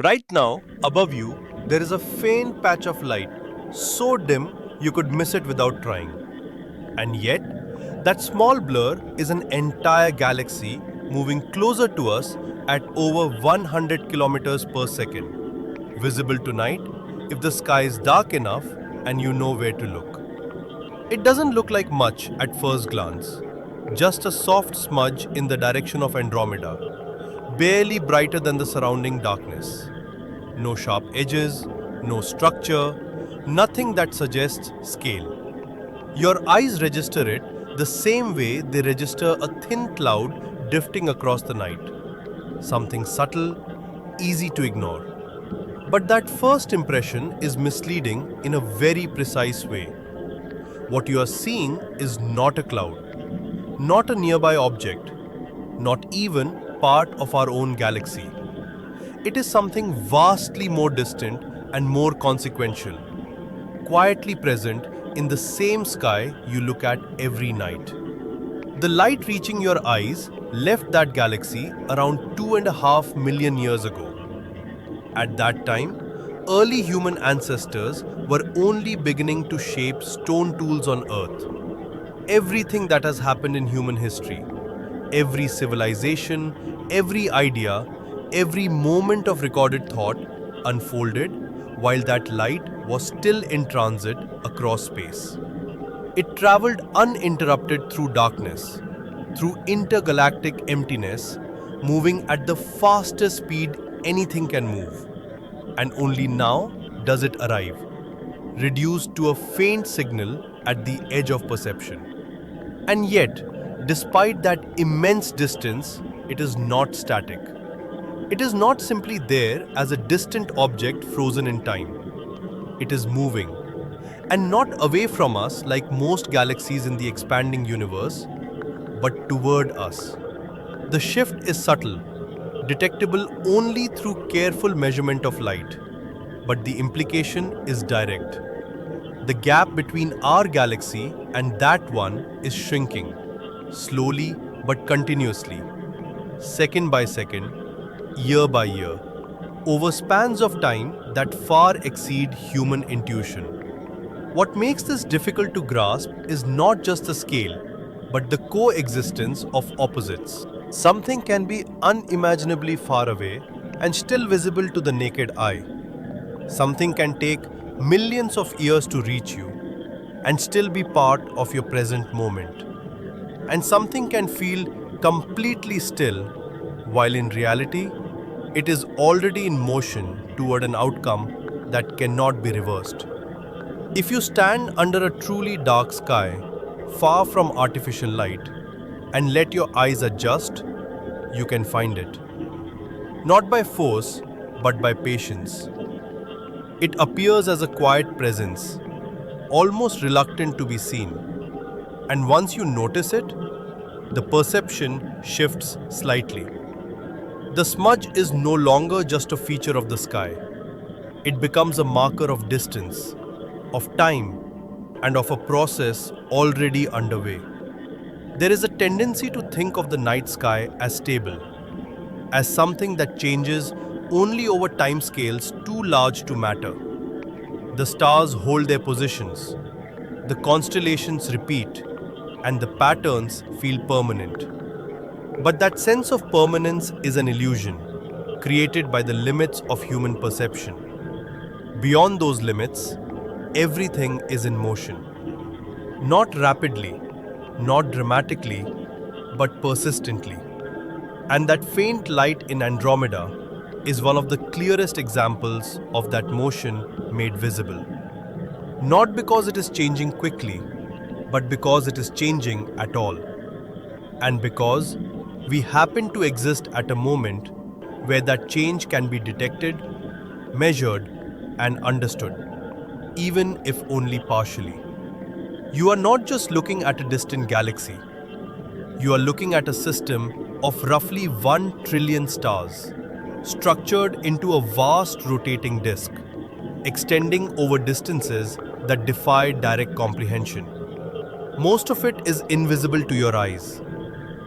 Right now, above you, there is a faint patch of light, so dim you could miss it without trying. And yet, that small blur is an entire galaxy moving closer to us at over 100 kilometers per second. Visible tonight if the sky is dark enough and you know where to look. It doesn't look like much at first glance, just a soft smudge in the direction of Andromeda, barely brighter than the surrounding darkness. No sharp edges, no structure, nothing that suggests scale. Your eyes register it the same way they register a thin cloud drifting across the night. Something subtle, easy to ignore. But that first impression is misleading in a very precise way. What you are seeing is not a cloud, not a nearby object, not even part of our own galaxy. It is something vastly more distant and more consequential, quietly present in the same sky you look at every night. The light reaching your eyes left that galaxy around 2.5 million years ago. At that time, early human ancestors were only beginning to shape stone tools on Earth. Everything that has happened in human history, every civilization, every idea, every moment of recorded thought unfolded while that light was still in transit across space. It traveled uninterrupted through darkness, through intergalactic emptiness, moving at the fastest speed anything can move. And only now does it arrive, reduced to a faint signal at the edge of perception. And yet, despite that immense distance, it is not static. It is not simply there as a distant object frozen in time. It is moving, and not away from us like most galaxies in the expanding universe, but toward us. The shift is subtle, detectable only through careful measurement of light, but the implication is direct. The gap between our galaxy and that one is shrinking, slowly but continuously, second by second, year by year, over spans of time that far exceed human intuition. What makes this difficult to grasp is not just the scale, but the coexistence of opposites. Something can be unimaginably far away and still visible to the naked eye. Something can take millions of years to reach you and still be part of your present moment. And something can feel completely still, while in reality, it is already in motion toward an outcome that cannot be reversed. If you stand under a truly dark sky, far from artificial light, and let your eyes adjust, you can find it. Not by force, but by patience. It appears as a quiet presence, almost reluctant to be seen. And once you notice it, the perception shifts slightly. The smudge is no longer just a feature of the sky. It becomes a marker of distance, of time, and of a process already underway. There is a tendency to think of the night sky as stable, as something that changes only over timescales too large to matter. The stars hold their positions, the constellations repeat, and the patterns feel permanent. But that sense of permanence is an illusion, created by the limits of human perception. Beyond those limits, everything is in motion. Not rapidly, not dramatically, but persistently. And that faint light in Andromeda is one of the clearest examples of that motion made visible. Not because it is changing quickly, but because it is changing at all. And because we happen to exist at a moment where that change can be detected, measured, and understood, even if only partially. You are not just looking at a distant galaxy. You are looking at a system of roughly 1 trillion stars, structured into a vast rotating disk, extending over distances that defy direct comprehension. Most of it is invisible to your eyes,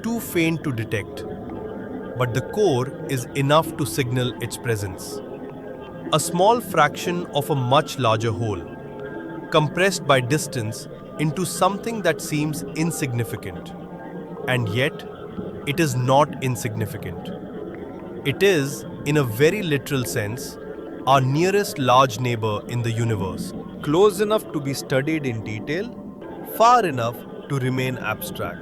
too faint to detect, but the core is enough to signal its presence. a small fraction of a much larger whole, compressed by distance into something that seems insignificant. And yet, it is not insignificant. It is, in a very literal sense, our nearest large neighbor in the universe, close enough to be studied in detail, far enough to remain abstract,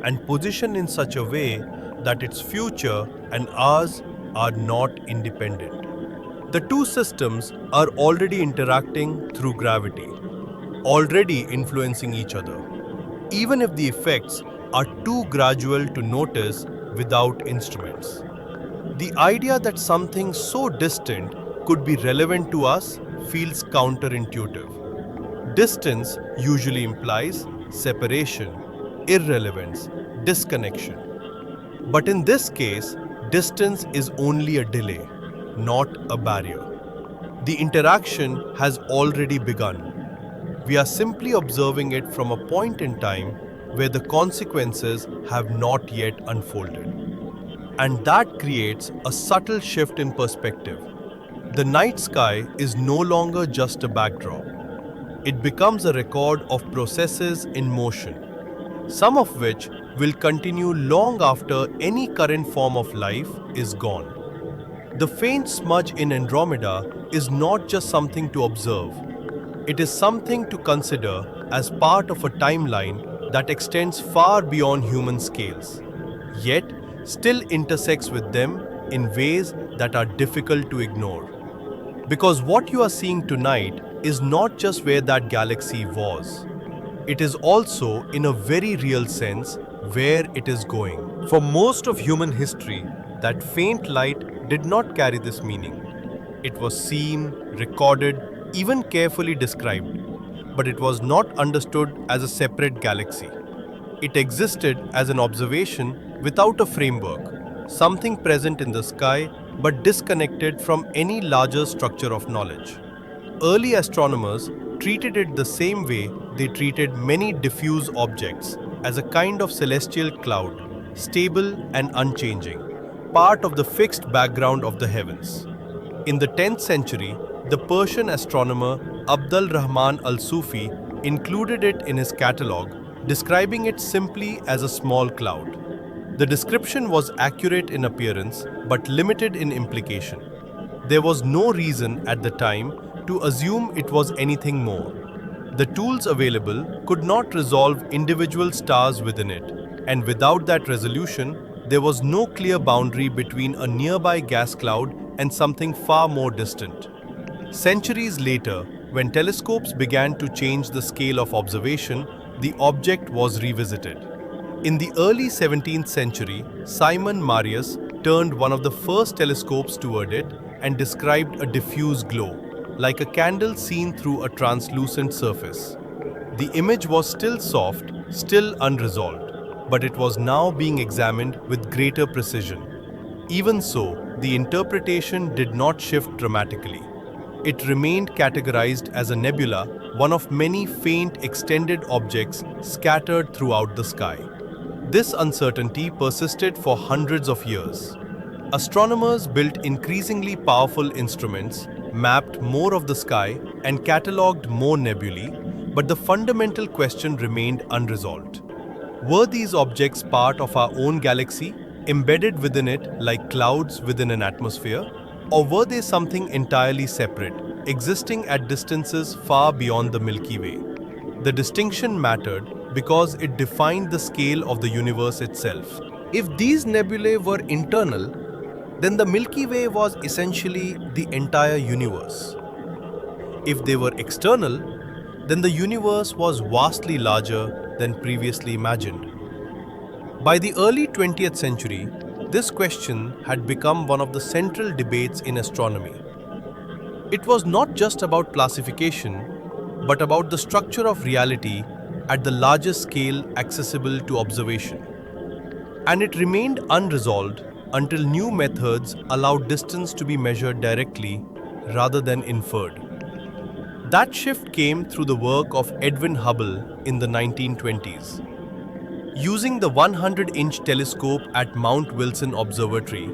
and positioned in such a way that its future and ours are not independent. The two systems are already interacting through gravity, already influencing each other, even if the effects are too gradual to notice without instruments. The idea that something so distant could be relevant to us feels counterintuitive. Distance usually implies separation, irrelevance, disconnection. But in this case, distance is only a delay, not a barrier. The interaction has already begun. We are simply observing it from a point in time where the consequences have not yet unfolded. And that creates a subtle shift in perspective. The night sky is no longer just a backdrop. It becomes a record of processes in motion, some of which will continue long after any current form of life is gone. The faint smudge in Andromeda is not just something to observe. It is something to consider as part of a timeline that extends far beyond human scales, yet still intersects with them in ways that are difficult to ignore. Because what you are seeing tonight is not just where that galaxy was. It is also, in a very real sense, where it is going. For most of human history, that faint light did not carry this meaning. It was seen, recorded, even carefully described, but it was not understood as a separate galaxy. It existed as an observation without a framework, something present in the sky but disconnected from any larger structure of knowledge. Early astronomers treated it the same way they treated many diffuse objects, as a kind of celestial cloud, stable and unchanging, part of the fixed background of the heavens. In the 10th century, the Persian astronomer Abdul Rahman al-Sufi included it in his catalogue, describing it simply as a small cloud. The description was accurate in appearance but limited in implication. There was no reason at the time to assume it was anything more. The tools available could not resolve individual stars within it, and without that resolution, there was no clear boundary between a nearby gas cloud and something far more distant. Centuries later, when telescopes began to change the scale of observation, the object was revisited. In the early 17th century, Simon Marius turned one of the first telescopes toward it and described a diffuse glow, like a candle seen through a translucent surface. The image was still soft, still unresolved, but it was now being examined with greater precision. Even so, the interpretation did not shift dramatically. It remained categorized as a nebula, one of many faint extended objects scattered throughout the sky. This uncertainty persisted for hundreds of years. Astronomers built increasingly powerful instruments, mapped more of the sky, and catalogued more nebulae, but the fundamental question remained unresolved. Were these objects part of our own galaxy, embedded within it like clouds within an atmosphere? Or were they something entirely separate, existing at distances far beyond the Milky Way? The distinction mattered because it defined the scale of the universe itself. If these nebulae were internal, then the Milky Way was essentially the entire universe. If they were external, then the universe was vastly larger than previously imagined. By the early 20th century, this question had become one of the central debates in astronomy. It was not just about classification, but about the structure of reality at the largest scale accessible to observation. And it remained unresolved until new methods allowed distance to be measured directly rather than inferred. That shift came through the work of Edwin Hubble in the 1920s. Using the 100-inch telescope at Mount Wilson Observatory,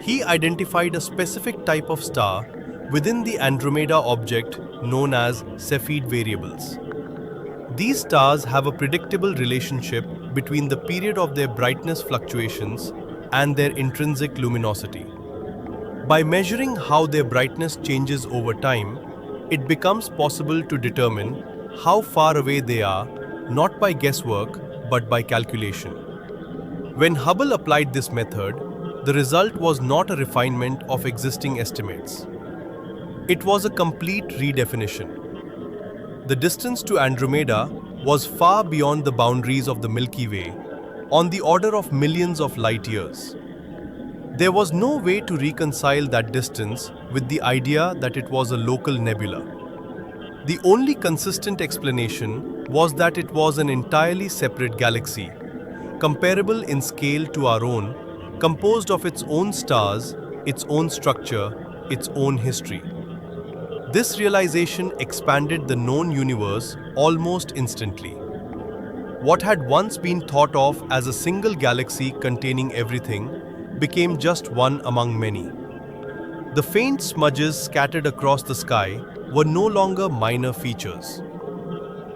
he identified a specific type of star within the Andromeda object known as Cepheid variables. These stars have a predictable relationship between the period of their brightness fluctuations and their intrinsic luminosity. By measuring how their brightness changes over time, it becomes possible to determine how far away they are, not by guesswork but by calculation. When Hubble applied this method, the result was not a refinement of existing estimates. It was a complete redefinition. The distance to Andromeda was far beyond the boundaries of the Milky Way, on the order of millions of light years. There was no way to reconcile that distance with the idea that it was a local nebula. The only consistent explanation was that it was an entirely separate galaxy, comparable in scale to our own, composed of its own stars, its own structure, its own history. This realization expanded the known universe almost instantly. What had once been thought of as a single galaxy containing everything became just one among many. The faint smudges scattered across the sky were no longer minor features.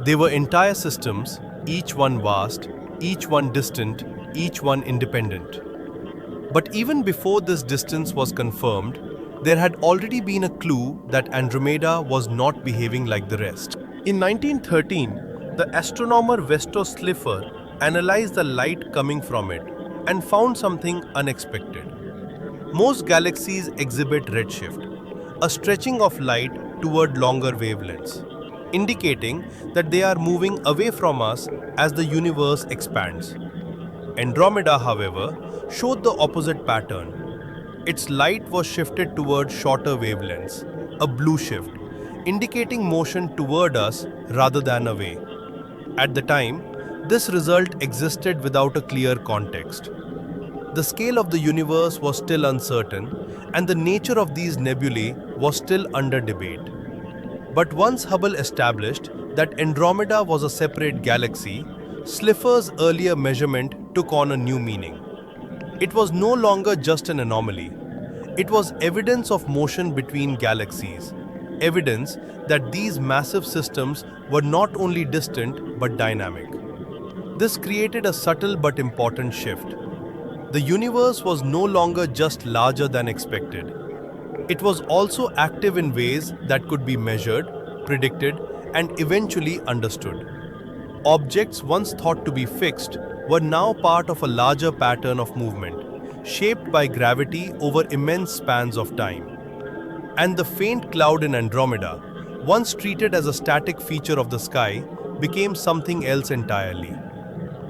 They were entire systems, each one vast, each one distant, each one independent. But even before this distance was confirmed, there had already been a clue that Andromeda was not behaving like the rest. In 1913, the astronomer Vesto Slipher analyzed the light coming from it and found something unexpected. Most galaxies exhibit redshift, a stretching of light toward longer wavelengths, indicating that they are moving away from us as the universe expands. Andromeda, however, showed the opposite pattern. Its light was shifted toward shorter wavelengths, a blue shift, indicating motion toward us rather than away. At the time, this result existed without a clear context. The scale of the universe was still uncertain, and the nature of these nebulae was still under debate. But once Hubble established that Andromeda was a separate galaxy, Slipher's earlier measurement took on a new meaning. It was no longer just an anomaly. It was evidence of motion between galaxies, evidence that these massive systems were not only distant but dynamic. This created a subtle but important shift. The universe was no longer just larger than expected. It was also active in ways that could be measured, predicted, and eventually understood. Objects once thought to be fixed were now part of a larger pattern of movement, shaped by gravity over immense spans of time. And the faint cloud in Andromeda, once treated as a static feature of the sky, became something else entirely.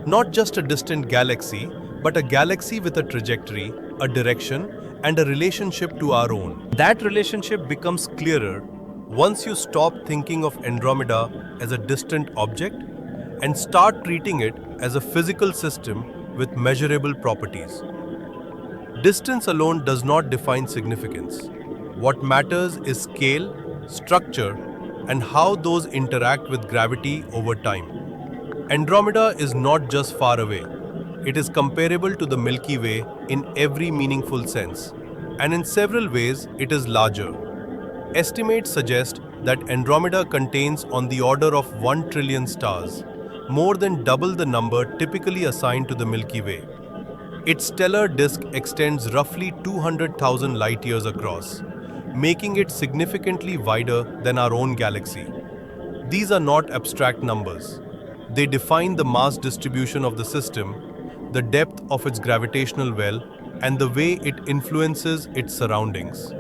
Not just a distant galaxy, but a galaxy with a trajectory, a direction, and a relationship to our own. That relationship becomes clearer once you stop thinking of Andromeda as a distant object and start treating it as a physical system with measurable properties. Distance alone does not define significance. What matters is scale, structure, and how those interact with gravity over time. Andromeda is not just far away. It is comparable to the Milky Way in every meaningful sense, and in several ways it is larger. Estimates suggest that Andromeda contains on the order of 1 trillion stars, more than double the number typically assigned to the Milky Way. Its stellar disk extends roughly 200,000 light-years across, making it significantly wider than our own galaxy. These are not abstract numbers. They define the mass distribution of the system, the depth of its gravitational well, and the way it influences its surroundings.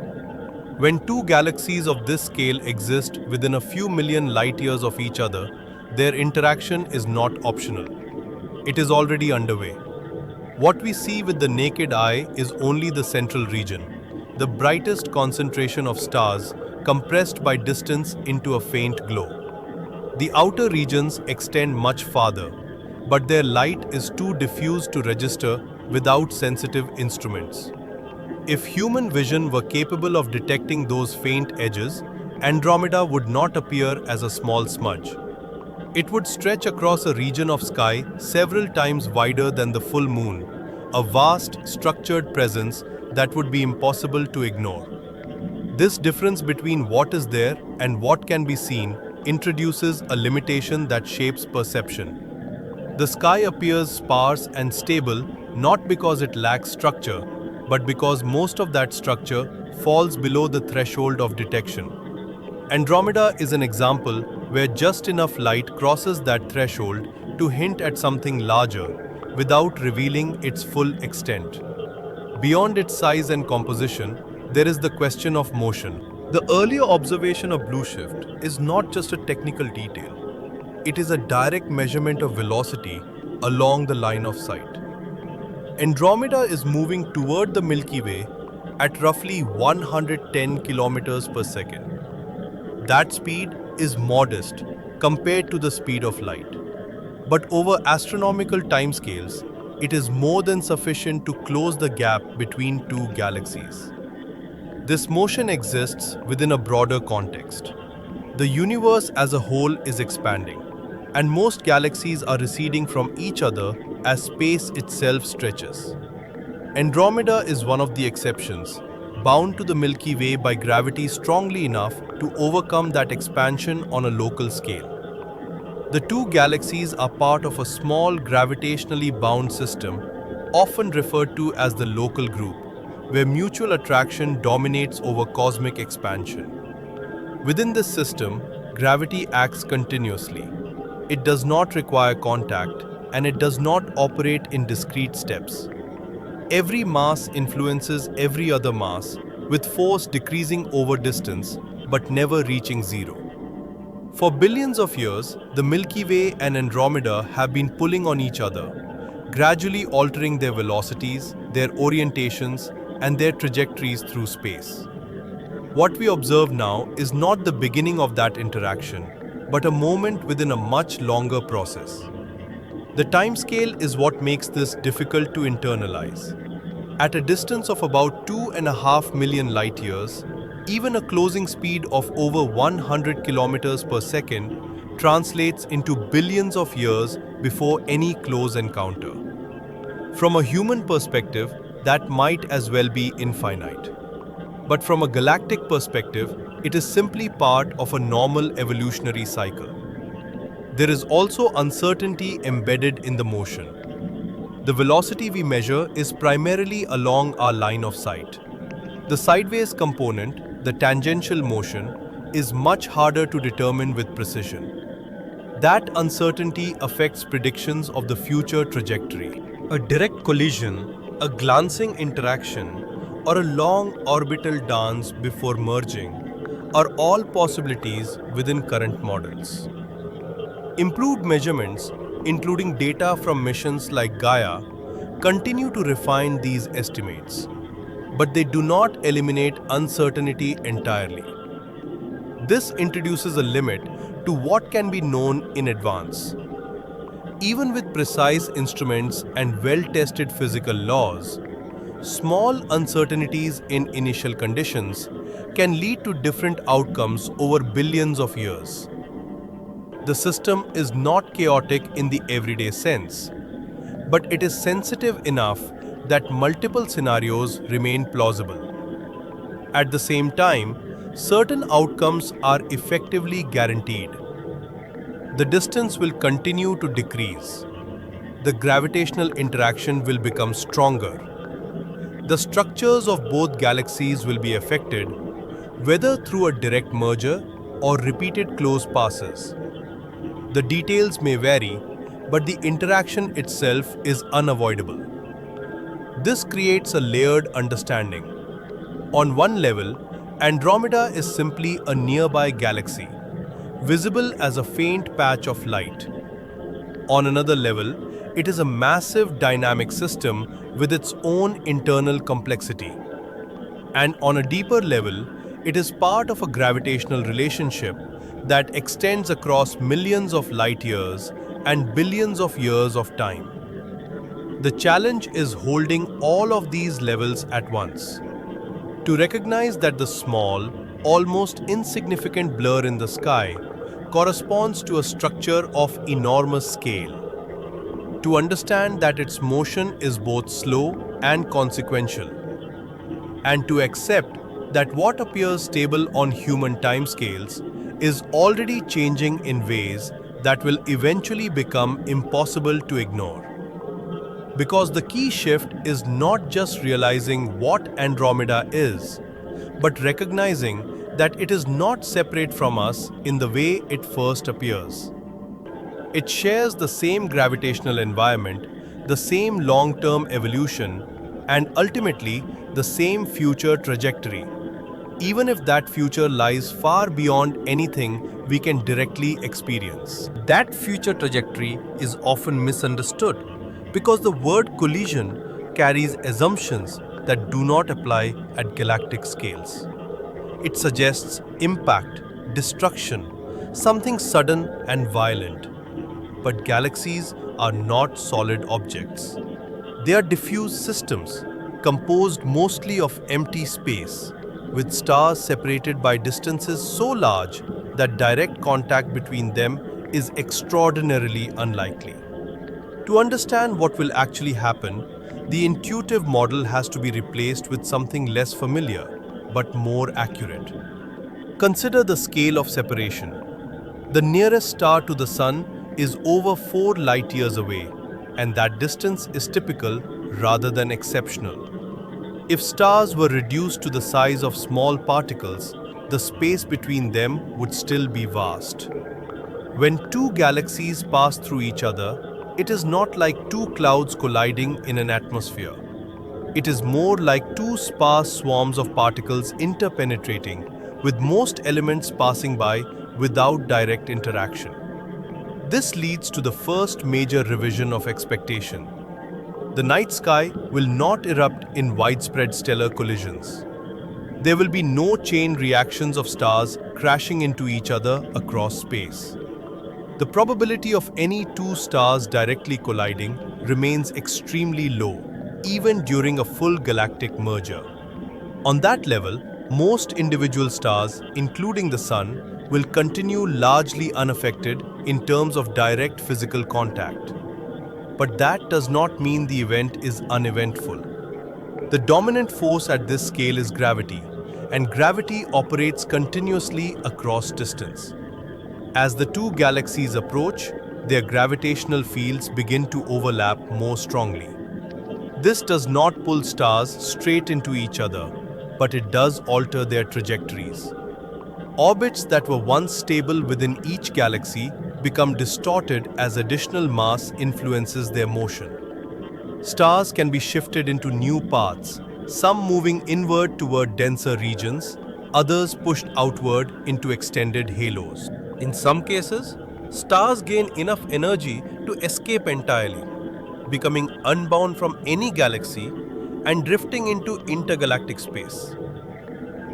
When two galaxies of this scale exist within a few million light-years of each other, their interaction is not optional. It is already underway. What we see with the naked eye is only the central region, the brightest concentration of stars compressed by distance into a faint glow. The outer regions extend much farther, but their light is too diffuse to register without sensitive instruments. If human vision were capable of detecting those faint edges, Andromeda would not appear as a small smudge. It would stretch across a region of sky several times wider than the full moon, a vast, structured presence that would be impossible to ignore. This difference between what is there and what can be seen introduces a limitation that shapes perception. The sky appears sparse and stable not because it lacks structure, but because most of that structure falls below the threshold of detection. Andromeda is an example where just enough light crosses that threshold to hint at something larger without revealing its full extent. Beyond its size and composition, there is the question of motion. The earlier observation of blue shift is not just a technical detail. It is a direct measurement of velocity along the line of sight. Andromeda is moving toward the Milky Way at roughly 110 kilometers per second. That speed is modest compared to the speed of light. But over astronomical timescales, it is more than sufficient to close the gap between two galaxies. This motion exists within a broader context. The universe as a whole is expanding, and most galaxies are receding from each other as space itself stretches. Andromeda is one of the exceptions, bound to the Milky Way by gravity strongly enough to overcome that expansion on a local scale. The two galaxies are part of a small gravitationally bound system, often referred to as the local group, where mutual attraction dominates over cosmic expansion. Within this system, gravity acts continuously. It does not require contact, and it does not operate in discrete steps. Every mass influences every other mass, with force decreasing over distance but never reaching zero. For billions of years, the Milky Way and Andromeda have been pulling on each other, gradually altering their velocities, their orientations, and their trajectories through space. What we observe now is not the beginning of that interaction, but a moment within a much longer process. The timescale is what makes this difficult to internalize. At a distance of about 2.5 million light years, even a closing speed of over 100 kilometers per second translates into billions of years before any close encounter. From a human perspective, that might as well be infinite. But from a galactic perspective, it is simply part of a normal evolutionary cycle. There is also uncertainty embedded in the motion. The velocity we measure is primarily along our line of sight. The sideways component, the tangential motion, is much harder to determine with precision. That uncertainty affects predictions of the future trajectory. A direct collision, a glancing interaction, or a long orbital dance before merging are all possibilities within current models. Improved measurements, including data from missions like Gaia, continue to refine these estimates, but they do not eliminate uncertainty entirely. This introduces a limit to what can be known in advance. Even with precise instruments and well-tested physical laws, small uncertainties in initial conditions can lead to different outcomes over billions of years. The system is not chaotic in the everyday sense, but it is sensitive enough that multiple scenarios remain plausible. At the same time, certain outcomes are effectively guaranteed. The distance will continue to decrease. The gravitational interaction will become stronger. The structures of both galaxies will be affected, whether through a direct merger or repeated close passes. The details may vary, but the interaction itself is unavoidable. This creates a layered understanding. On one level, Andromeda is simply a nearby galaxy, visible as a faint patch of light. On another level, it is a massive dynamic system with its own internal complexity. And on a deeper level, it is part of a gravitational relationship that extends across millions of light years and billions of years of time. The challenge is holding all of these levels at once. To recognize that the small, almost insignificant blur in the sky corresponds to a structure of enormous scale. To understand that its motion is both slow and consequential. And to accept that what appears stable on human timescales is already changing in ways that will eventually become impossible to ignore. Because the key shift is not just realizing what Andromeda is, but recognizing that it is not separate from us in the way it first appears. It shares the same gravitational environment, the same long-term evolution, and ultimately the same future trajectory, even if that future lies far beyond anything we can directly experience. That future trajectory is often misunderstood because the word collision carries assumptions that do not apply at galactic scales. It suggests impact, destruction, something sudden and violent. But galaxies are not solid objects. They are diffuse systems, composed mostly of empty space, with stars separated by distances so large that direct contact between them is extraordinarily unlikely. To understand what will actually happen, the intuitive model has to be replaced with something less familiar, but more accurate. Consider the scale of separation. The nearest star to the Sun is over 4 light years away, and that distance is typical rather than exceptional. If stars were reduced to the size of small particles, the space between them would still be vast. When two galaxies pass through each other, it is not like two clouds colliding in an atmosphere. It is more like two sparse swarms of particles interpenetrating, with most elements passing by without direct interaction. This leads to the first major revision of expectation. The night sky will not erupt in widespread stellar collisions. There will be no chain reactions of stars crashing into each other across space. The probability of any two stars directly colliding remains extremely low, even during a full galactic merger. On that level, most individual stars, including the Sun, will continue largely unaffected in terms of direct physical contact. But that does not mean the event is uneventful. The dominant force at this scale is gravity, and gravity operates continuously across distance. As the two galaxies approach, their gravitational fields begin to overlap more strongly. This does not pull stars straight into each other, but it does alter their trajectories. Orbits that were once stable within each galaxy become distorted as additional mass influences their motion. Stars can be shifted into new paths, some moving inward toward denser regions, others pushed outward into extended halos. In some cases, stars gain enough energy to escape entirely, becoming unbound from any galaxy and drifting into intergalactic space.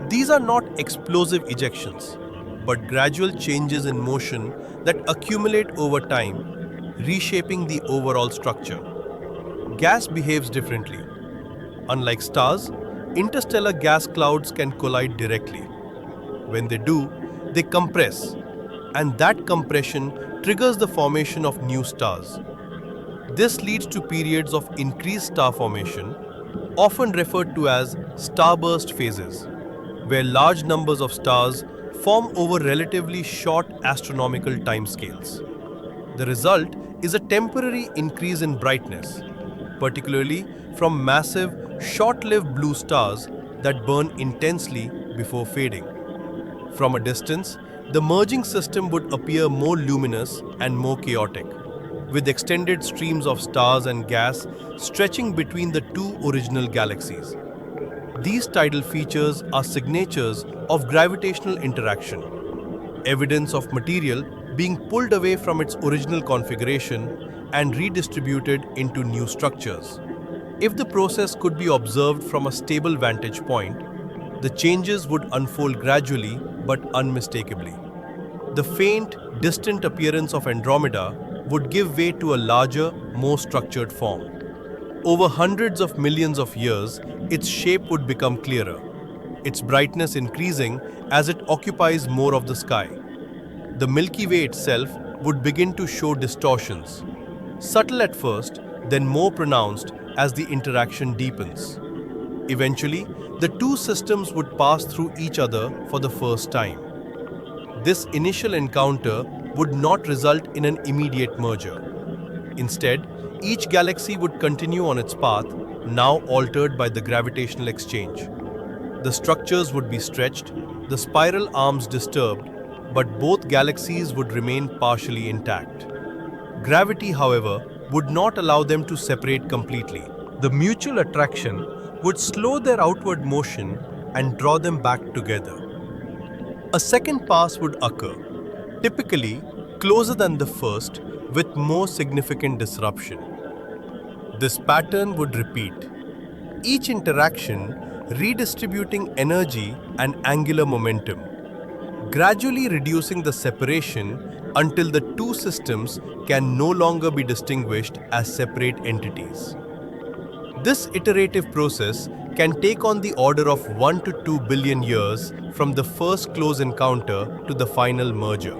These are not explosive ejections, but gradual changes in motion that accumulate over time, reshaping the overall structure. Gas behaves differently. Unlike stars, interstellar gas clouds can collide directly. When they do, they compress, and that compression triggers the formation of new stars. This leads to periods of increased star formation, often referred to as starburst phases, where large numbers of stars form over relatively short astronomical timescales. The result is a temporary increase in brightness, particularly from massive, short-lived blue stars that burn intensely before fading. From a distance, the merging system would appear more luminous and more chaotic, with extended streams of stars and gas stretching between the two original galaxies. These tidal features are signatures of gravitational interaction, evidence of material being pulled away from its original configuration and redistributed into new structures. If the process could be observed from a stable vantage point, the changes would unfold gradually but unmistakably. The faint, distant appearance of Andromeda would give way to a larger, more structured form. Over hundreds of millions of years, its shape would become clearer, its brightness increasing as it occupies more of the sky. The Milky Way itself would begin to show distortions, subtle at first, then more pronounced as the interaction deepens. Eventually, the two systems would pass through each other for the first time. This initial encounter would not result in an immediate merger. Instead, each galaxy would continue on its path, now altered by the gravitational exchange. The structures would be stretched, the spiral arms disturbed, but both galaxies would remain partially intact. Gravity, however, would not allow them to separate completely. The mutual attraction would slow their outward motion and draw them back together. A second pass would occur, typically closer than the first, with more significant disruption. This pattern would repeat, each interaction redistributing energy and angular momentum, gradually reducing the separation until the two systems can no longer be distinguished as separate entities. This iterative process can take on the order of 1 to 2 billion years from the first close encounter to the final merger.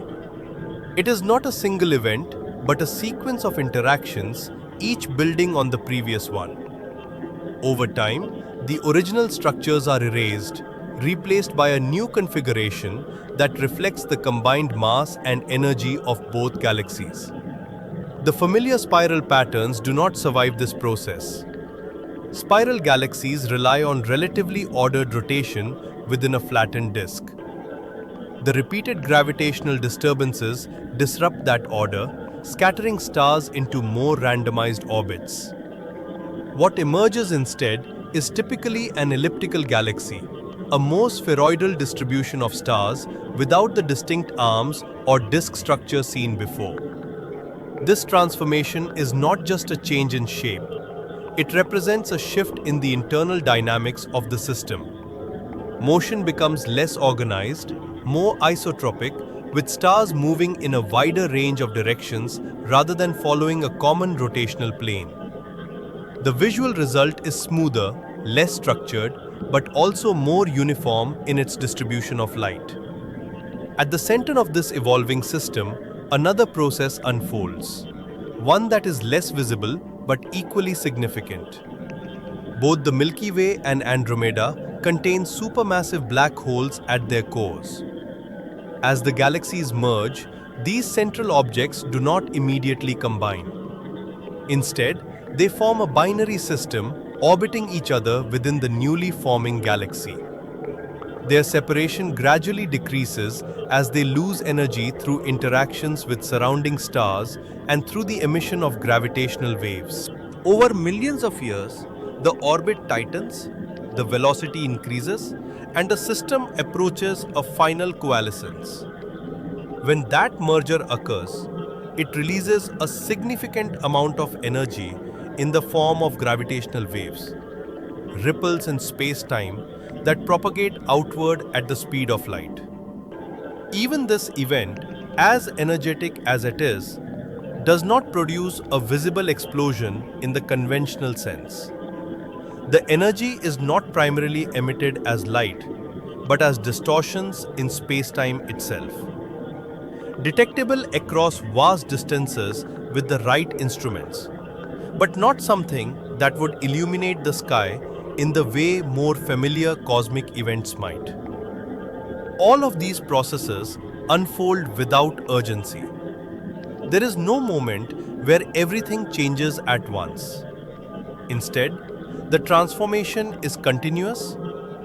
It is not a single event, but a sequence of interactions, each building on the previous one. Over time, the original structures are erased, replaced by a new configuration that reflects the combined mass and energy of both galaxies. The familiar spiral patterns do not survive this process. Spiral galaxies rely on relatively ordered rotation within a flattened disk. The repeated gravitational disturbances disrupt that order, scattering stars into more randomized orbits. What emerges instead is typically an elliptical galaxy, a more spheroidal distribution of stars without the distinct arms or disk structure seen before. This transformation is not just a change in shape, it represents a shift in the internal dynamics of the system. Motion becomes less organized, more isotropic, with stars moving in a wider range of directions rather than following a common rotational plane. The visual result is smoother, less structured, but also more uniform in its distribution of light. At the center of this evolving system, another process unfolds, one that is less visible but equally significant. Both the Milky Way and Andromeda contain supermassive black holes at their cores. As the galaxies merge, these central objects do not immediately combine. Instead, they form a binary system orbiting each other within the newly forming galaxy. Their separation gradually decreases as they lose energy through interactions with surrounding stars and through the emission of gravitational waves. Over millions of years, the orbit tightens, the velocity increases, and the system approaches a final coalescence. When that merger occurs, it releases a significant amount of energy in the form of gravitational waves, ripples in space-time that propagate outward at the speed of light. Even this event, as energetic as it is, does not produce a visible explosion in the conventional sense. The energy is not primarily emitted as light, but as distortions in space-time itself. Detectable across vast distances with the right instruments, but not something that would illuminate the sky in the way more familiar cosmic events might. All of these processes unfold without urgency. There is no moment where everything changes at once. Instead, the transformation is continuous,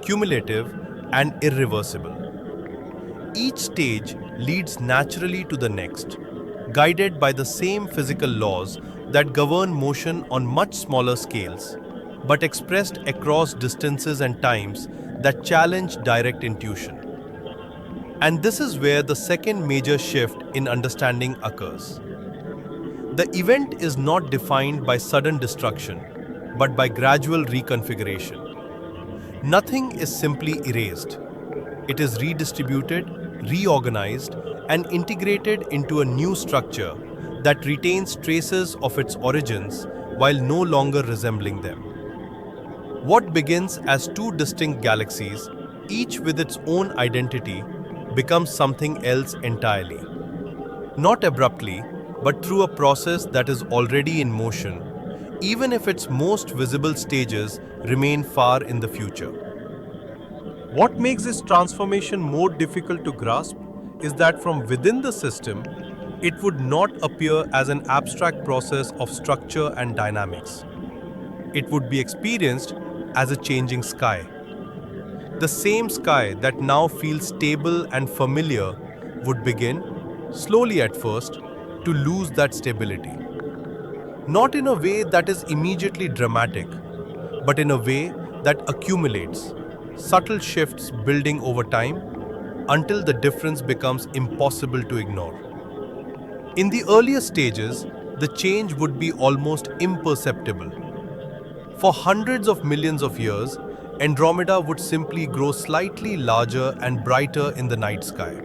cumulative, and irreversible. Each stage leads naturally to the next, guided by the same physical laws that govern motion on much smaller scales, but expressed across distances and times that challenge direct intuition. And this is where the second major shift in understanding occurs. The event is not defined by sudden destruction, but by gradual reconfiguration. Nothing is simply erased. It is redistributed, reorganized, and integrated into a new structure that retains traces of its origins while no longer resembling them. What begins as two distinct galaxies, each with its own identity, becomes something else entirely. Not abruptly, but through a process that is already in motion, even if its most visible stages remain far in the future. What makes this transformation more difficult to grasp is that from within the system, it would not appear as an abstract process of structure and dynamics. It would be experienced as a changing sky. The same sky that now feels stable and familiar would begin, slowly at first, to lose that stability. Not in a way that is immediately dramatic, but in a way that accumulates, subtle shifts building over time until the difference becomes impossible to ignore. In the earlier stages, the change would be almost imperceptible. For hundreds of millions of years, Andromeda would simply grow slightly larger and brighter in the night sky.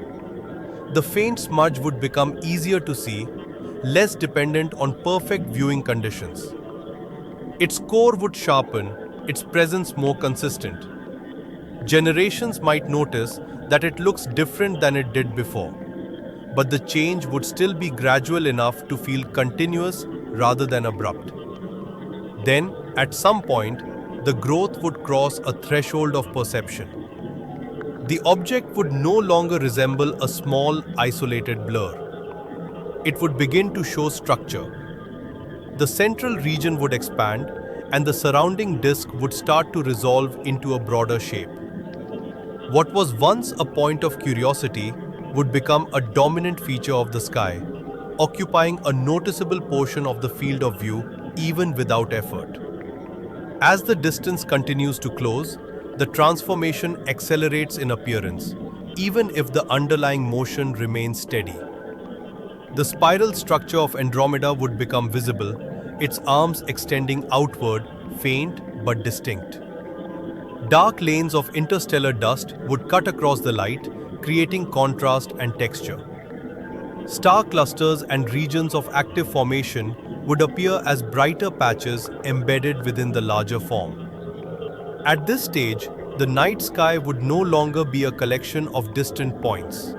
The faint smudge would become easier to see, less dependent on perfect viewing conditions. Its core would sharpen, its presence more consistent. Generations might notice that it looks different than it did before, but the change would still be gradual enough to feel continuous rather than abrupt. Then, at some point, the growth would cross a threshold of perception. The object would no longer resemble a small, isolated blur. It would begin to show structure. The central region would expand, and the surrounding disk would start to resolve into a broader shape. What was once a point of curiosity would become a dominant feature of the sky, occupying a noticeable portion of the field of view even without effort. As the distance continues to close, the transformation accelerates in appearance, even if the underlying motion remains steady. The spiral structure of Andromeda would become visible, its arms extending outward, faint but distinct. Dark lanes of interstellar dust would cut across the light, creating contrast and texture. Star clusters and regions of active formation would appear as brighter patches embedded within the larger form. At this stage, the night sky would no longer be a collection of distant points.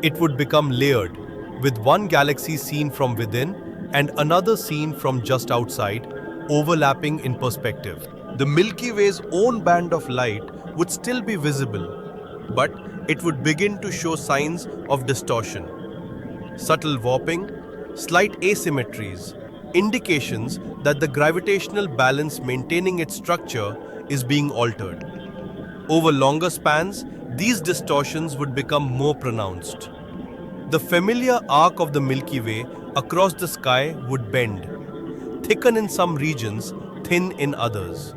It would become layered, with one galaxy seen from within and another seen from just outside, overlapping in perspective. The Milky Way's own band of light would still be visible, but it would begin to show signs of distortion. Subtle warping, slight asymmetries, indications that the gravitational balance maintaining its structure is being altered. Over longer spans, these distortions would become more pronounced. The familiar arc of the Milky Way across the sky would bend, thicken in some regions, thin in others.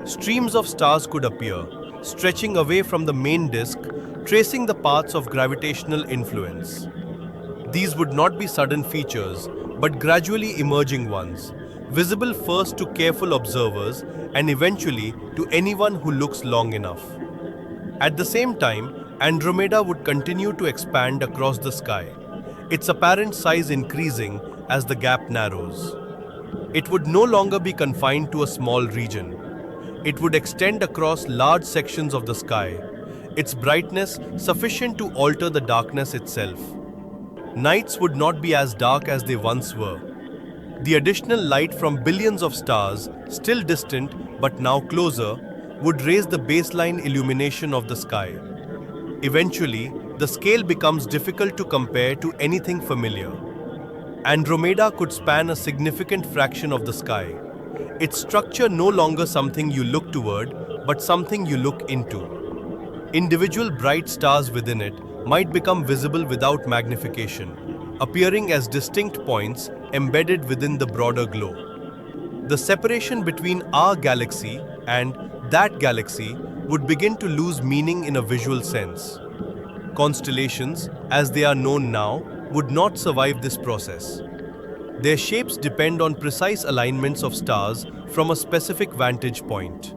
Streams of stars could appear, stretching away from the main disk, tracing the paths of gravitational influence. These would not be sudden features, but gradually emerging ones, visible first to careful observers and eventually to anyone who looks long enough. At the same time, Andromeda would continue to expand across the sky, its apparent size increasing as the gap narrows. It would no longer be confined to a small region. It would extend across large sections of the sky, its brightness sufficient to alter the darkness itself. Nights would not be as dark as they once were. The additional light from billions of stars, still distant but now closer, would raise the baseline illumination of the sky. Eventually, the scale becomes difficult to compare to anything familiar. Andromeda could span a significant fraction of the sky. Its structure no longer something you look toward, but something you look into. Individual bright stars within it might become visible without magnification, appearing as distinct points embedded within the broader glow. The separation between our galaxy and that galaxy would begin to lose meaning in a visual sense. Constellations, as they are known now, would not survive this process. Their shapes depend on precise alignments of stars from a specific vantage point.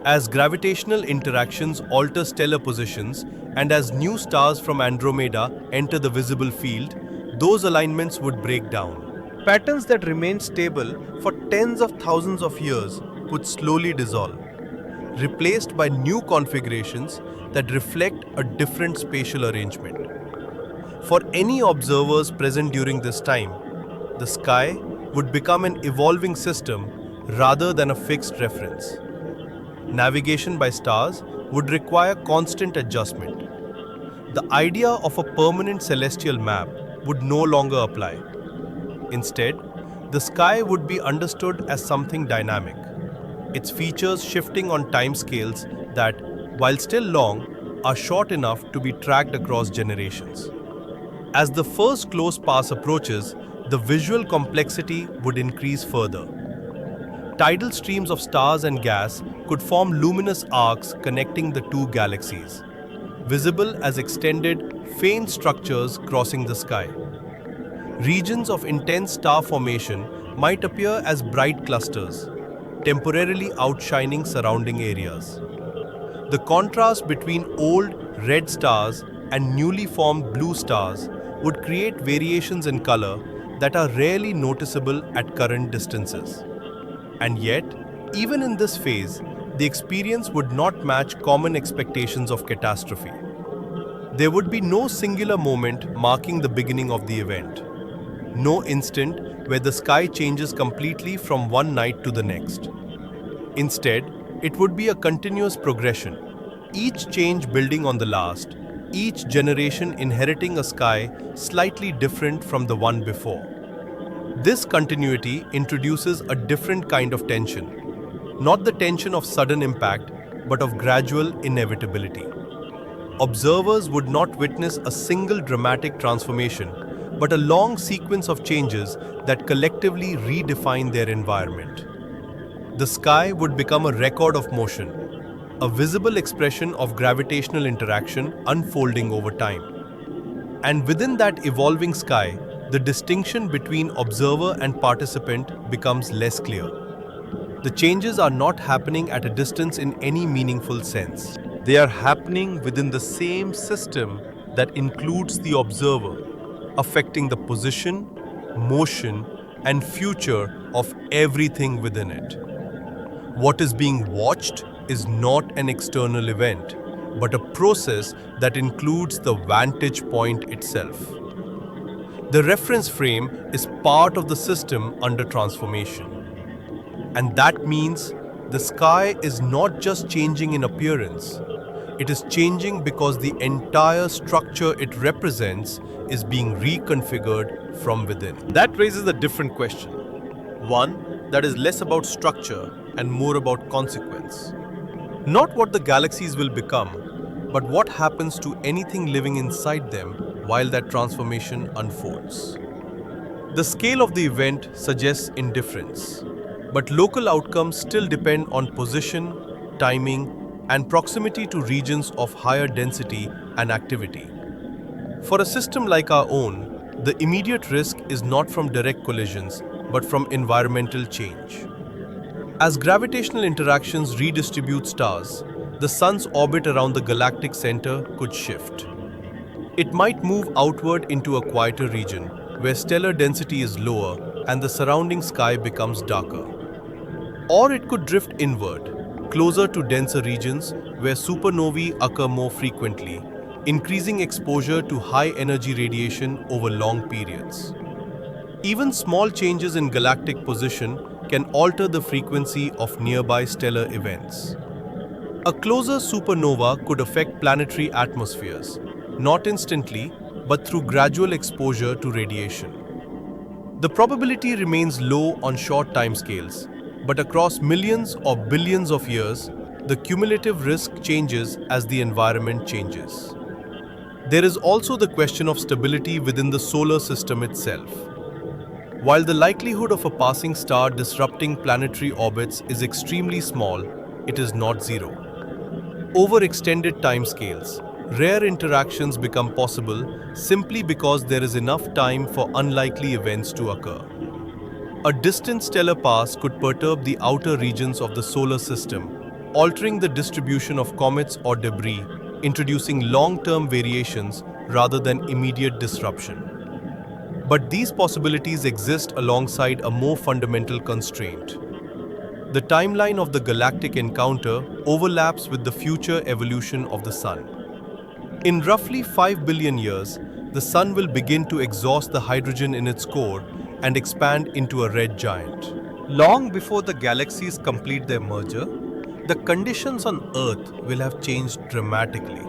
As gravitational interactions alter stellar positions and as new stars from Andromeda enter the visible field, those alignments would break down. Patterns that remained stable for tens of thousands of years would slowly dissolve, replaced by new configurations that reflect a different spatial arrangement. For any observers present during this time, the sky would become an evolving system rather than a fixed reference. Navigation by stars would require constant adjustment. The idea of a permanent celestial map would no longer apply. Instead, the sky would be understood as something dynamic, its features shifting on timescales that, while still long, are short enough to be tracked across generations. As the first close pass approaches, the visual complexity would increase further. Tidal streams of stars and gas could form luminous arcs connecting the two galaxies, visible as extended, faint structures crossing the sky. Regions of intense star formation might appear as bright clusters, temporarily outshining surrounding areas. The contrast between old red stars and newly formed blue stars would create variations in color that are rarely noticeable at current distances. And yet, even in this phase, the experience would not match common expectations of catastrophe. There would be no singular moment marking the beginning of the event, no instant where the sky changes completely from one night to the next. Instead, it would be a continuous progression, each change building on the last, each generation inheriting a sky slightly different from the one before. This continuity introduces a different kind of tension, not the tension of sudden impact, but of gradual inevitability. Observers would not witness a single dramatic transformation, but a long sequence of changes that collectively redefine their environment. The sky would become a record of motion, a visible expression of gravitational interaction unfolding over time. And within that evolving sky, the distinction between observer and participant becomes less clear. The changes are not happening at a distance in any meaningful sense. They are happening within the same system that includes the observer, affecting the position, motion, and future of everything within it. What is being watched is not an external event, but a process that includes the vantage point itself. The reference frame is part of the system under transformation. And that means the sky is not just changing in appearance, it is changing because the entire structure it represents is being reconfigured from within. That raises a different question, one that is less about structure and more about consequence. Not what the galaxies will become, but what happens to anything living inside them while that transformation unfolds. The scale of the event suggests indifference, but local outcomes still depend on position, timing, and proximity to regions of higher density and activity. For a system like our own, the immediate risk is not from direct collisions, but from environmental change. As gravitational interactions redistribute stars, the Sun's orbit around the galactic center could shift. It might move outward into a quieter region, where stellar density is lower and the surrounding sky becomes darker. Or it could drift inward, closer to denser regions where supernovae occur more frequently, increasing exposure to high-energy radiation over long periods. Even small changes in galactic position can alter the frequency of nearby stellar events. A closer supernova could affect planetary atmospheres, not instantly, but through gradual exposure to radiation. The probability remains low on short timescales, but across millions or billions of years, the cumulative risk changes as the environment changes. There is also the question of stability within the solar system itself. While the likelihood of a passing star disrupting planetary orbits is extremely small, it is not zero. Over extended timescales, rare interactions become possible simply because there is enough time for unlikely events to occur. A distant stellar pass could perturb the outer regions of the solar system, altering the distribution of comets or debris, introducing long-term variations rather than immediate disruption. But these possibilities exist alongside a more fundamental constraint. The timeline of the galactic encounter overlaps with the future evolution of the Sun. In roughly 5 billion years, the Sun will begin to exhaust the hydrogen in its core and expand into a red giant. Long before the galaxies complete their merger, the conditions on Earth will have changed dramatically,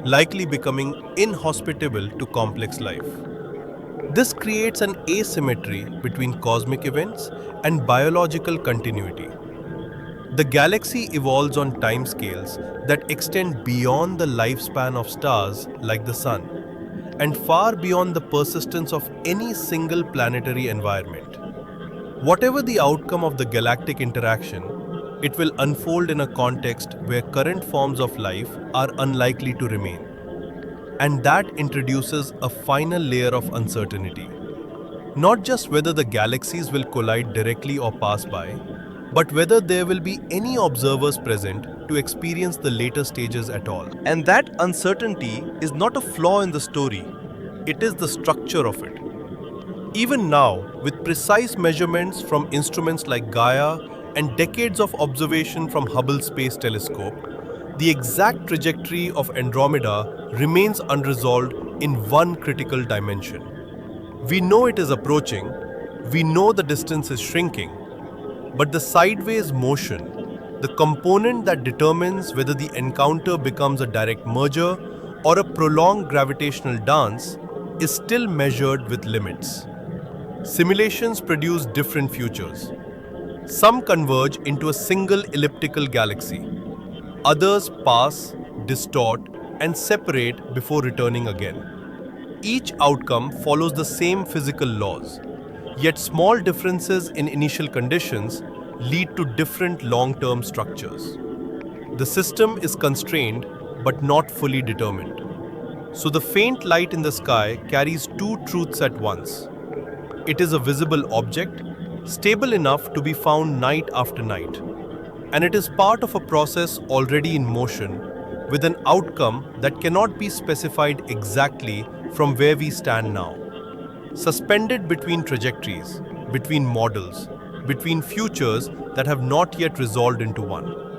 likely becoming inhospitable to complex life. This creates an asymmetry between cosmic events and biological continuity. The galaxy evolves on timescales that extend beyond the lifespan of stars like the Sun, and far beyond the persistence of any single planetary environment. Whatever the outcome of the galactic interaction, it will unfold in a context where current forms of life are unlikely to remain. And that introduces a final layer of uncertainty. Not just whether the galaxies will collide directly or pass by, but whether there will be any observers present to experience the later stages at all. And that uncertainty is not a flaw in the story, it is the structure of it. Even now, with precise measurements from instruments like Gaia and decades of observation from Hubble Space Telescope, the exact trajectory of Andromeda remains unresolved in one critical dimension. We know it is approaching, we know the distance is shrinking, but the sideways motion, the component that determines whether the encounter becomes a direct merger or a prolonged gravitational dance, is still measured with limits. Simulations produce different futures. Some converge into a single elliptical galaxy. Others pass, distort, and separate before returning again. Each outcome follows the same physical laws, yet small differences in initial conditions lead to different long-term structures. The system is constrained but not fully determined. So the faint light in the sky carries two truths at once. It is a visible object, stable enough to be found night after night, and it is part of a process already in motion with an outcome that cannot be specified exactly from where we stand now. Suspended between trajectories, between models, between futures that have not yet resolved into one.